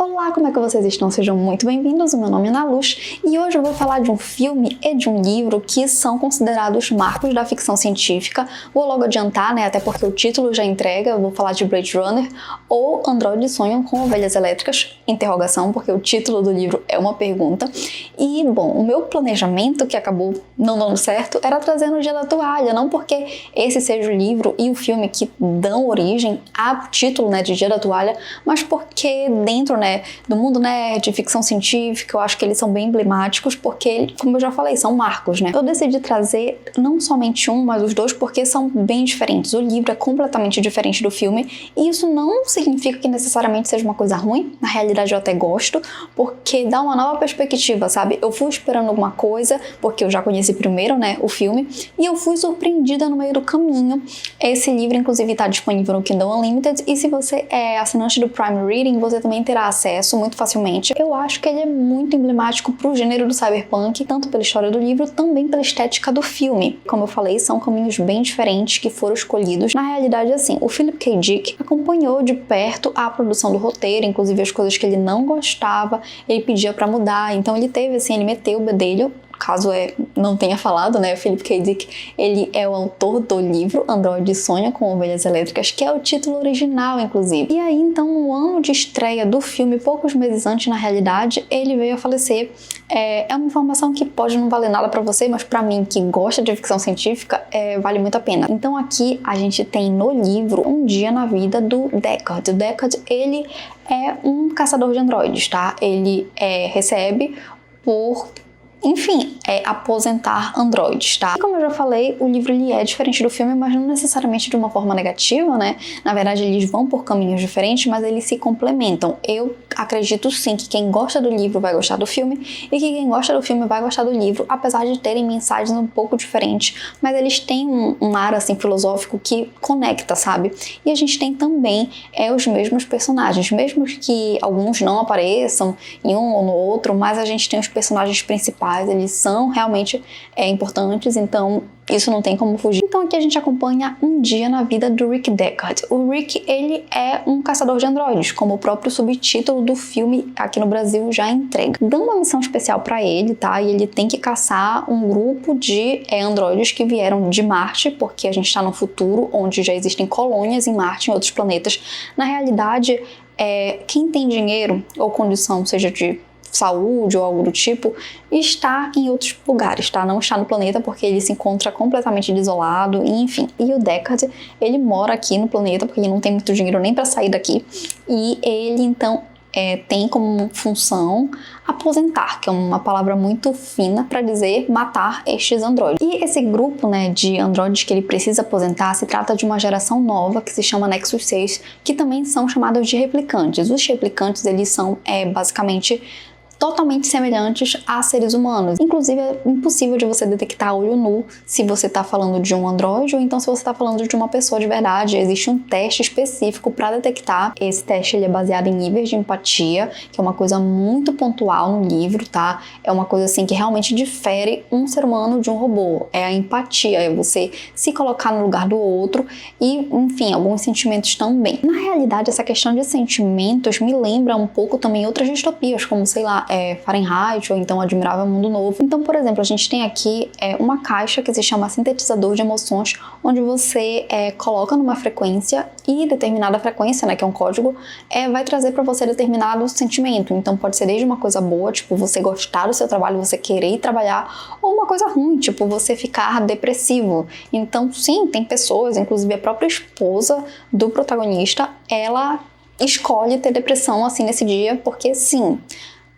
Olá, como é que vocês estão? Sejam muito bem-vindos, o meu nome é Ana Luz e hoje eu vou falar de um filme e de um livro que são considerados marcos da ficção científica. Vou logo adiantar, né, até porque o título já entrega, eu vou falar de Blade Runner ou Androides Sonham com Ovelhas Elétricas, interrogação, porque o título do livro é uma pergunta. E, bom, o meu planejamento, que acabou não dando certo, era trazer no Dia da Toalha, não porque esse seja o livro e o filme que dão origem ao título, né, de Dia da Toalha, mas porque dentro, né, do mundo nerd, ficção científica, eu acho que eles são bem emblemáticos, porque, como eu já falei, são marcos, né? Eu decidi trazer não somente um, mas os dois, porque são bem diferentes. O livro é completamente diferente do filme, e isso não significa que necessariamente seja uma coisa ruim. Na realidade, eu até gosto, porque dá uma nova perspectiva, sabe? Eu fui esperando alguma coisa, porque eu já conheci primeiro, né, o filme, e eu fui surpreendida no meio do caminho. Esse livro, inclusive, está disponível no Kindle Unlimited, e se você é assinante do Prime Reading, você também terá acesso muito facilmente. Eu acho que ele é muito emblemático pro gênero do cyberpunk, tanto pela história do livro, também pela estética do filme. Como eu falei, são caminhos bem diferentes que foram escolhidos. Na realidade, assim, o Philip K. Dick acompanhou de perto a produção do roteiro, inclusive as coisas que ele não gostava, ele pedia pra mudar, então ele teve, assim, ele meteu o bedelho. Caso não tenha falado, né, o Philip K. Dick, ele é o autor do livro Androides Sonham com Ovelhas Elétricas, que é o título original, inclusive. E aí, então, no ano de estreia do filme, poucos meses antes, na realidade, ele veio a falecer. É uma informação que pode não valer nada pra você, mas pra mim, que gosta de ficção científica, vale muito a pena. Então aqui a gente tem no livro um dia na vida do Deckard. O Deckard, ele é um caçador de androides, tá? Ele recebe por... enfim, aposentar androides, tá? E como eu já falei, o livro ele é diferente do filme, mas não necessariamente de uma forma negativa, né? Na verdade, eles vão por caminhos diferentes, mas eles se complementam. Eu acredito sim que quem gosta do livro vai gostar do filme e que quem gosta do filme vai gostar do livro, apesar de terem mensagens um pouco diferentes, mas eles têm um ar, assim, filosófico que conecta, sabe? E a gente tem também os mesmos personagens, mesmo que alguns não apareçam em um ou no outro, mas a gente tem os personagens principais, eles são realmente importantes, então isso não tem como fugir. Então aqui a gente acompanha um dia na vida do Rick Deckard. O Rick, ele é um caçador de androides, como o próprio subtítulo do filme aqui no Brasil já entrega. Dão uma missão especial pra ele, tá? E ele tem que caçar um grupo de androides que vieram de Marte, porque a gente tá no futuro onde já existem colônias em Marte, em outros planetas. Na realidade, quem tem dinheiro ou condição, seja de saúde ou algo do tipo, está em outros lugares, tá? Não está no planeta porque ele se encontra completamente desolado, enfim. E o Deckard, ele mora aqui no planeta porque ele não tem muito dinheiro nem para sair daqui. E ele, então, tem como função aposentar, que é uma palavra muito fina para dizer matar estes androides. E esse grupo, né, de androides que ele precisa aposentar se trata de uma geração nova que se chama Nexus 6, que também são chamados de replicantes. Os replicantes, eles são basicamente totalmente semelhantes a seres humanos. Inclusive, é impossível de você detectar a olho nu se você está falando de um androide ou então se você está falando de uma pessoa de verdade. Existe um teste específico para detectar. Esse teste ele é baseado em níveis de empatia, que é uma coisa muito pontual no livro, tá? É uma coisa assim que realmente difere um ser humano de um robô. É a empatia, é você se colocar no lugar do outro e, enfim, alguns sentimentos também. Na realidade, essa questão de sentimentos me lembra um pouco também outras distopias, como, sei lá, Fahrenheit ou então Admirável Mundo Novo. Então, por exemplo, a gente tem aqui uma caixa que se chama sintetizador de emoções, onde você coloca numa frequência e determinada frequência, né, que é um código, vai trazer para você determinado sentimento. Então, pode ser desde uma coisa boa, tipo você gostar do seu trabalho, você querer ir trabalhar, ou uma coisa ruim, tipo você ficar depressivo. Então, sim, tem pessoas, inclusive a própria esposa do protagonista, ela escolhe ter depressão assim nesse dia, porque sim,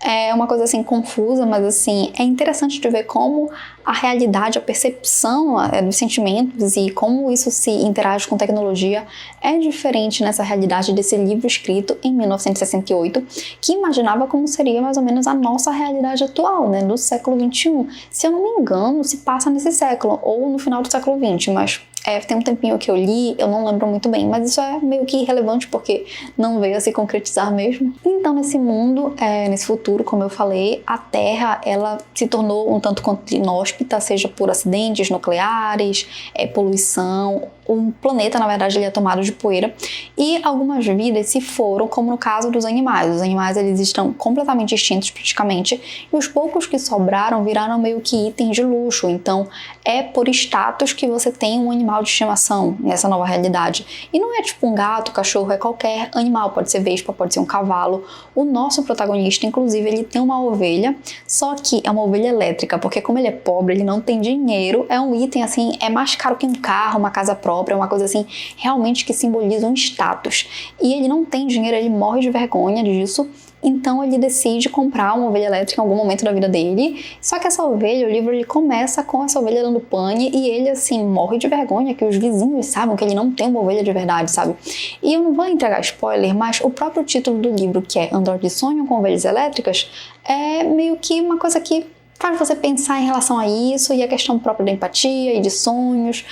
é uma coisa assim confusa, mas assim é interessante de ver como a realidade, a percepção dos sentimentos e como isso se interage com tecnologia é diferente nessa realidade desse livro escrito em 1968, que imaginava como seria mais ou menos a nossa realidade atual, né, do século XXI. Se eu não me engano, se passa nesse século ou no final do século XX, mas Tem um tempinho que eu li, eu não lembro muito bem, mas isso é meio que irrelevante porque não veio a se concretizar mesmo. Então, nesse mundo, nesse futuro, como eu falei, a Terra, ela se tornou um tanto quanto inóspita, seja por acidentes nucleares, poluição. O planeta, na verdade, ele é tomado de poeira e algumas vidas se foram, como no caso dos animais. Os animais, eles estão completamente extintos praticamente e os poucos que sobraram viraram meio que itens de luxo. Então, é por status que você tem um animal de estimação nessa nova realidade. E não é tipo um gato, cachorro, é qualquer animal. Pode ser vespa, pode ser um cavalo. O nosso protagonista, inclusive, ele tem uma ovelha, só que é uma ovelha elétrica, porque como ele é pobre, ele não tem dinheiro, é um item assim, é mais caro que um carro, uma casa própria, uma coisa assim, realmente que simboliza um status. E ele não tem dinheiro, ele morre de vergonha disso, então ele decide comprar uma ovelha elétrica em algum momento da vida dele. Só que essa ovelha, o livro ele começa com essa ovelha dando pane e ele assim morre de vergonha que os vizinhos sabem que ele não tem uma ovelha de verdade, sabe? E eu não vou entregar spoiler, mas o próprio título do livro, que é Androides Sonham com Ovelhas Elétricas, é meio que uma coisa que faz você pensar em relação a isso e a questão própria da empatia e de sonhos.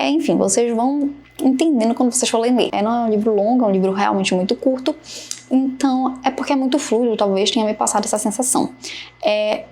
Enfim, vocês vão entendendo quando vocês forem ler. Não é um livro longo, é um livro realmente muito curto. Então, é porque é muito fluido, talvez tenha me passado essa sensação.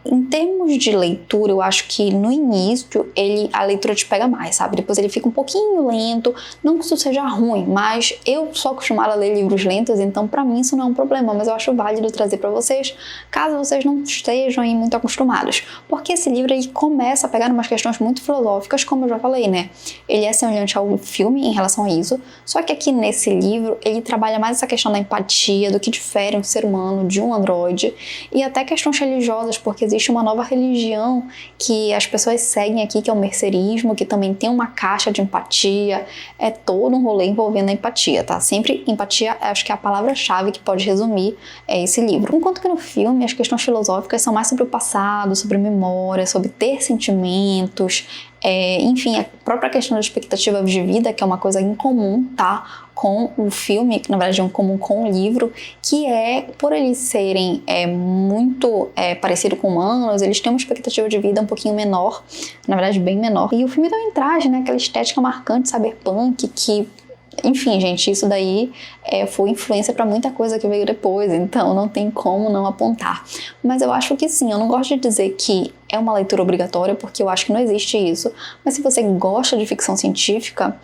Em termos de leitura, eu acho que no início a leitura te pega mais, sabe? Depois ele fica um pouquinho lento, não que isso seja ruim, mas eu sou acostumada a ler livros lentos, então pra mim isso não é um problema, mas eu acho válido trazer pra vocês, caso vocês não estejam aí muito acostumados. Porque esse livro ele começa a pegar umas questões muito filosóficas, como eu já falei, né? Ele é semelhante ao filme em relação a isso, só que aqui nesse livro ele trabalha mais essa questão da empatia, do que difere um ser humano de um androide, e até questões religiosas, porque existe uma nova religião que as pessoas seguem aqui, que é o mercerismo, que também tem uma caixa de empatia, é todo um rolê envolvendo a empatia, tá? Sempre empatia, acho que é a palavra-chave que pode resumir esse livro. Enquanto que no filme as questões filosóficas são mais sobre o passado, sobre memória, sobre ter sentimentos, enfim, a própria questão da expectativa de vida, que é uma coisa incomum, tá? Com o filme, que na verdade é um comum com o livro, que por eles serem muito parecido com humanos, eles têm uma expectativa de vida um pouquinho menor, na verdade bem menor. E o filme também traz, né, aquela estética marcante cyberpunk que, enfim, gente, isso daí foi influência para muita coisa que veio depois, então não tem como não apontar. Mas eu acho que sim, eu não gosto de dizer que é uma leitura obrigatória, porque eu acho que não existe isso, mas se você gosta de ficção científica,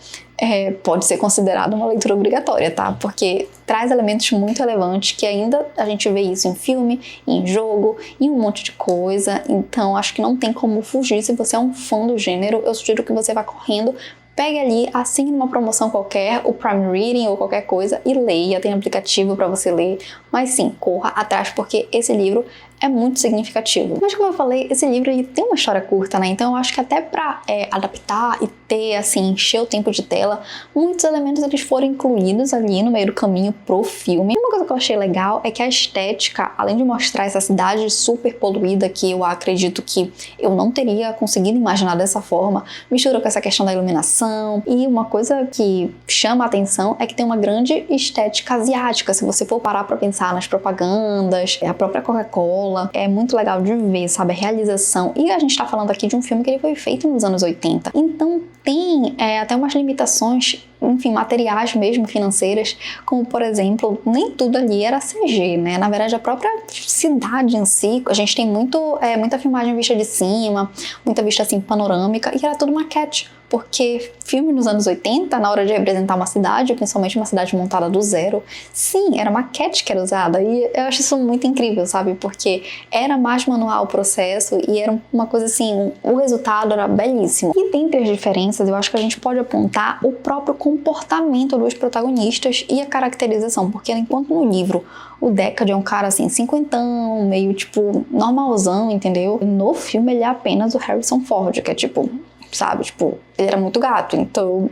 pode ser considerado uma leitura obrigatória, tá? Porque traz elementos muito relevantes que ainda a gente vê isso em filme, em jogo, em um monte de coisa, então acho que não tem como fugir. Se você é um fã do gênero, eu sugiro que você vá correndo, pegue ali, assine numa promoção qualquer, o Prime Reading ou qualquer coisa e leia, tem aplicativo para você ler, mas sim, corra atrás porque esse livro é muito significativo. Mas como eu falei, esse livro ele tem uma história curta, né? Então eu acho que até pra adaptar e ter, assim, encher o tempo de tela, muitos elementos eles foram incluídos ali no meio do caminho pro filme. E uma coisa que eu achei legal é que a estética, além de mostrar essa cidade super poluída, que eu acredito que eu não teria conseguido imaginar dessa forma, mistura com essa questão da iluminação. E uma coisa que chama a atenção é que tem uma grande estética asiática, se você for parar pra pensar nas propagandas, a própria Coca-Cola. É muito legal de ver, sabe, a realização. E a gente tá falando aqui de um filme que ele foi feito nos anos 80. Então tem até umas limitações, enfim, materiais mesmo, financeiras, como por exemplo, nem tudo ali era CG, né? Na verdade, a própria cidade em si, a gente tem muita filmagem vista de cima, muita vista assim panorâmica, e era tudo maquete. Porque filme nos anos 80, na hora de representar uma cidade, principalmente uma cidade montada do zero, sim, era maquete que era usada. E eu acho isso muito incrível, sabe? Porque era mais manual o processo e era uma coisa assim, o resultado era belíssimo. E dentre as diferenças, eu acho que a gente pode apontar o próprio comportamento dos protagonistas e a caracterização. Porque enquanto no livro o Deckard é um cara assim, cinquentão, meio tipo normalzão, entendeu? No filme ele é apenas o Harrison Ford, que é tipo, sabe, tipo, ele era muito gato. Então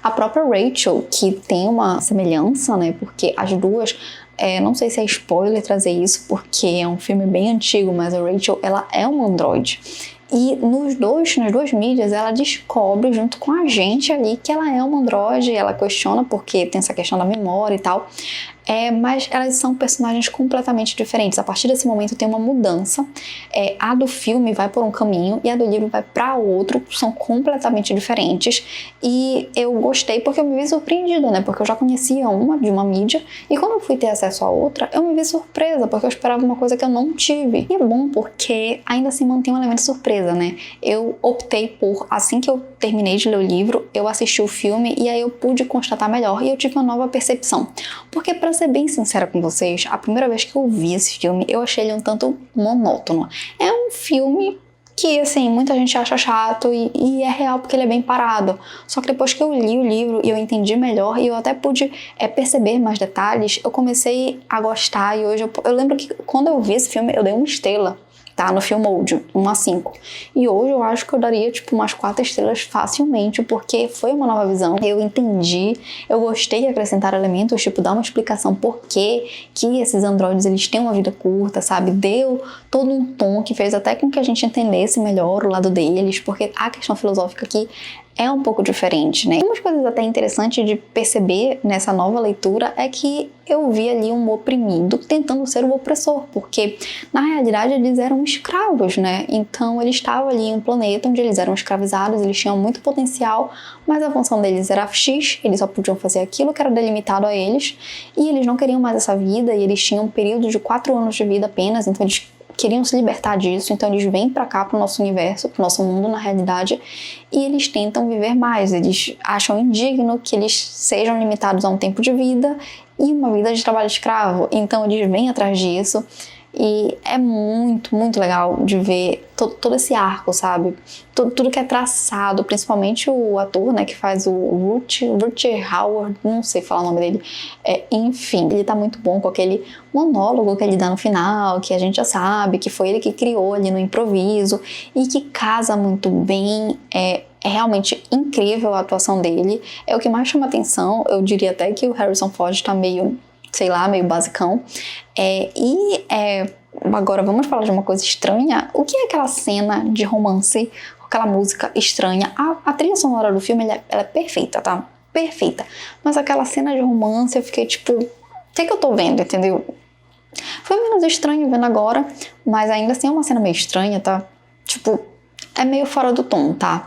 a própria Rachel, que tem uma semelhança, né, porque as duas, não sei se é spoiler trazer isso, porque é um filme bem antigo, mas a Rachel, ela é um androide. E nas duas mídias, ela descobre junto com a gente ali que ela é um androide, ela questiona porque tem essa questão da memória e tal. mas elas são personagens completamente diferentes. A partir desse momento tem uma mudança. A do filme vai por um caminho e a do livro vai para outro, são completamente diferentes. E eu gostei porque eu me vi surpreendida, né? Porque eu já conhecia uma de uma mídia e quando eu fui ter acesso a outra, eu me vi surpresa, porque eu esperava uma coisa que eu não tive. E é bom porque ainda assim mantém um elemento surpresa, né? Eu optei por, assim que eu terminei de ler o livro, eu assisti o filme e aí eu pude constatar melhor e eu tive uma nova percepção. Porque, pra ser bem sincera com vocês, a primeira vez que eu vi esse filme, eu achei ele um tanto monótono. É um filme que, assim, muita gente acha chato e é real porque ele é bem parado. Só que depois que eu li o livro e eu entendi melhor e eu até pude perceber mais detalhes, eu comecei a gostar e hoje eu lembro que quando eu vi esse filme, eu dei uma estrela, tá? No Filmode, 1 a 5. E hoje eu acho que eu daria, tipo, umas 4 estrelas facilmente, porque foi uma nova visão. Eu entendi, eu gostei de acrescentar elementos, tipo, dar uma explicação por que esses androides, eles têm uma vida curta, sabe? Deu todo um tom que fez até com que a gente entendesse melhor o lado deles, porque a questão filosófica aqui é um pouco diferente, né? Umas coisas até interessantes de perceber nessa nova leitura é que eu vi ali um oprimido tentando ser o opressor, porque na realidade eles eram escravos, né? Então eles estavam ali em um planeta onde eles eram escravizados, eles tinham muito potencial, mas a função deles era X, eles só podiam fazer aquilo que era delimitado a eles, e eles não queriam mais essa vida, e eles tinham um período de 4 anos de vida apenas, então eles queriam se libertar disso, então eles vêm pra cá, pro nosso universo, pro nosso mundo na realidade, e eles tentam viver mais, eles acham indigno que eles sejam limitados a um tempo de vida e uma vida de trabalho escravo, então eles vêm atrás disso, e é muito, muito legal de ver todo esse arco, sabe? Tudo que é traçado, principalmente o ator, né, que faz o Rutger Hauer, não sei falar o nome dele, enfim, ele tá muito bom com aquele monólogo que ele dá no final, que a gente já sabe, que foi ele que criou ali no improviso, e que casa muito bem, é realmente incrível a atuação dele, é o que mais chama atenção, eu diria até que o Harrison Ford tá meio, sei lá, meio basicão, agora vamos falar de uma coisa estranha. O que é aquela cena de romance, aquela música estranha? A trilha sonora do filme, ela é perfeita, tá? Perfeita. Mas aquela cena de romance, eu fiquei tipo, o que é que eu tô vendo, entendeu? Foi menos estranho vendo agora, mas ainda assim é uma cena meio estranha, tá? Tipo, é meio fora do tom, tá?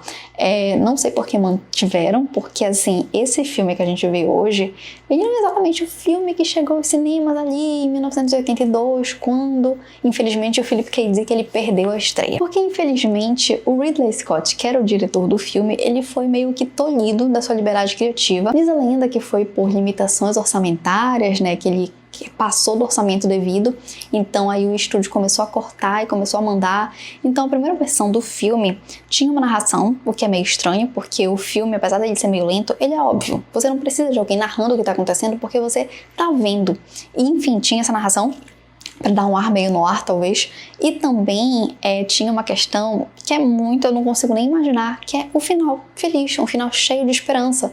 Não sei por que mantiveram, porque assim, esse filme que a gente vê hoje, ele não é exatamente o filme que chegou aos cinemas ali em 1982, quando, infelizmente, o Philip K. Dick, ele perdeu a estreia. Porque, infelizmente, o Ridley Scott, que era o diretor do filme, ele foi meio que tolhido da sua liberdade criativa. Diz a lenda que foi por limitações orçamentárias, né, que ele passou do orçamento devido, então aí o estúdio começou a cortar e começou a mandar. Então a primeira versão do filme tinha uma narração, o que é meio estranho, porque o filme, apesar de ser meio lento, ele é óbvio. Você não precisa de alguém narrando o que está acontecendo, porque você tá vendo. E, enfim, tinha essa narração para dar um ar meio no ar, talvez. E também tinha uma questão que é muito, eu não consigo nem imaginar, que é o final feliz, um final cheio de esperança.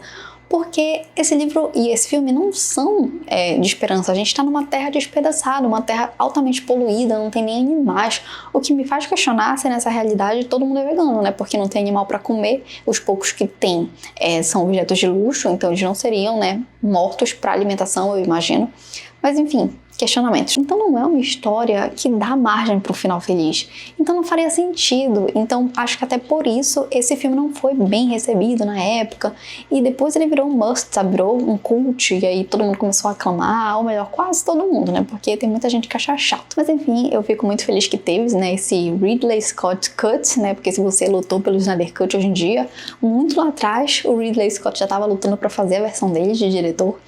Porque esse livro e esse filme não são de esperança. A gente está numa terra despedaçada, uma terra altamente poluída, não tem nem animais. O que me faz questionar se nessa realidade todo mundo é vegano, né? Porque não tem animal para comer. Os poucos que tem são objetos de luxo, então eles não seriam, né, mortos para alimentação, eu imagino. Mas enfim, questionamentos. Então não é uma história que dá margem para um final feliz. Então não faria sentido. Então acho que até por isso esse filme não foi bem recebido na época. E depois ele virou um must, sabe? Virou um cult. E aí todo mundo começou a aclamar, ou melhor, quase todo mundo, né? Porque tem muita gente que acha chato. Mas enfim, eu fico muito feliz que teve, né, esse Ridley Scott Cut, né? Porque se você lutou pelo Snyder Cut hoje em dia, muito lá atrás o Ridley Scott já estava lutando para fazer a versão dele de diretor.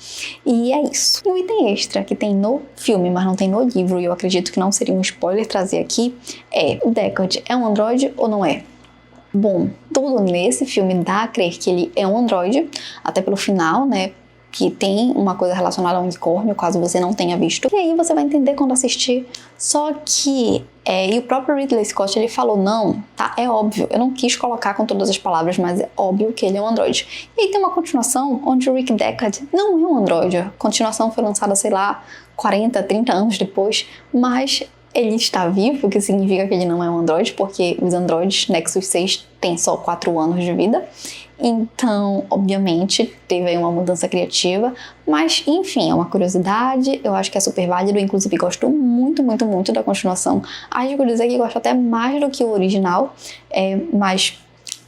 E é isso. E o item extra que tem no filme, mas não tem no livro, e eu acredito que não seria um spoiler trazer aqui, o Deckard é um androide ou não é? Bom, tudo nesse filme dá a crer que ele é um androide, até pelo final, né, que tem uma coisa relacionada ao unicórnio, caso você não tenha visto. E aí você vai entender quando assistir. Só que, e o próprio Ridley Scott, ele falou, não, tá, é óbvio, eu não quis colocar com todas as palavras, mas é óbvio que ele é um androide. E aí tem uma continuação onde o Rick Deckard não é um androide. A continuação foi lançada, sei lá, 40, 30 anos depois, mas ele está vivo, o que significa que ele não é um androide, porque os androides Nexus 6 têm só 4 anos de vida. Então, obviamente, teve aí uma mudança criativa, mas enfim, é uma curiosidade, eu acho que é super válido, inclusive gosto muito, muito, muito da continuação. Acho que dizer que gosto até mais do que o original, mas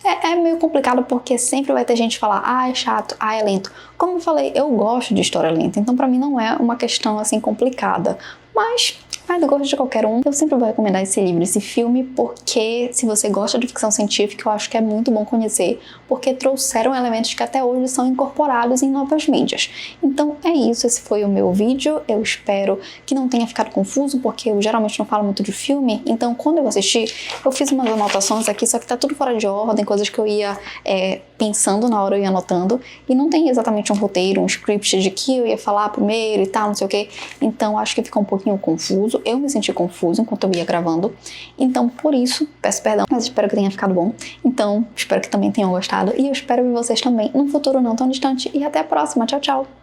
é meio complicado porque sempre vai ter gente que falar, é chato, é lento. Como eu falei, eu gosto de história lenta, então pra mim não é uma questão assim complicada, mas vai do gosto de qualquer um. Eu sempre vou recomendar esse livro, esse filme, porque se você gosta de ficção científica, eu acho que é muito bom conhecer, porque trouxeram elementos que até hoje são incorporados em novas mídias. Então é isso, esse foi o meu vídeo. Eu espero que não tenha ficado confuso, porque eu geralmente não falo muito de filme, então quando eu assisti, eu fiz umas anotações aqui, só que tá tudo fora de ordem, coisas que eu ia pensando na hora, eu ia anotando, e não tem exatamente um roteiro, um script de que eu ia falar primeiro e tal, não sei o que, então acho que ficou um pouquinho confuso. Eu me senti confuso enquanto eu ia gravando, então por isso peço perdão, mas espero que tenha ficado bom. Então espero que também tenham gostado e eu espero ver vocês também num futuro não tão distante e até a próxima. Tchau, tchau!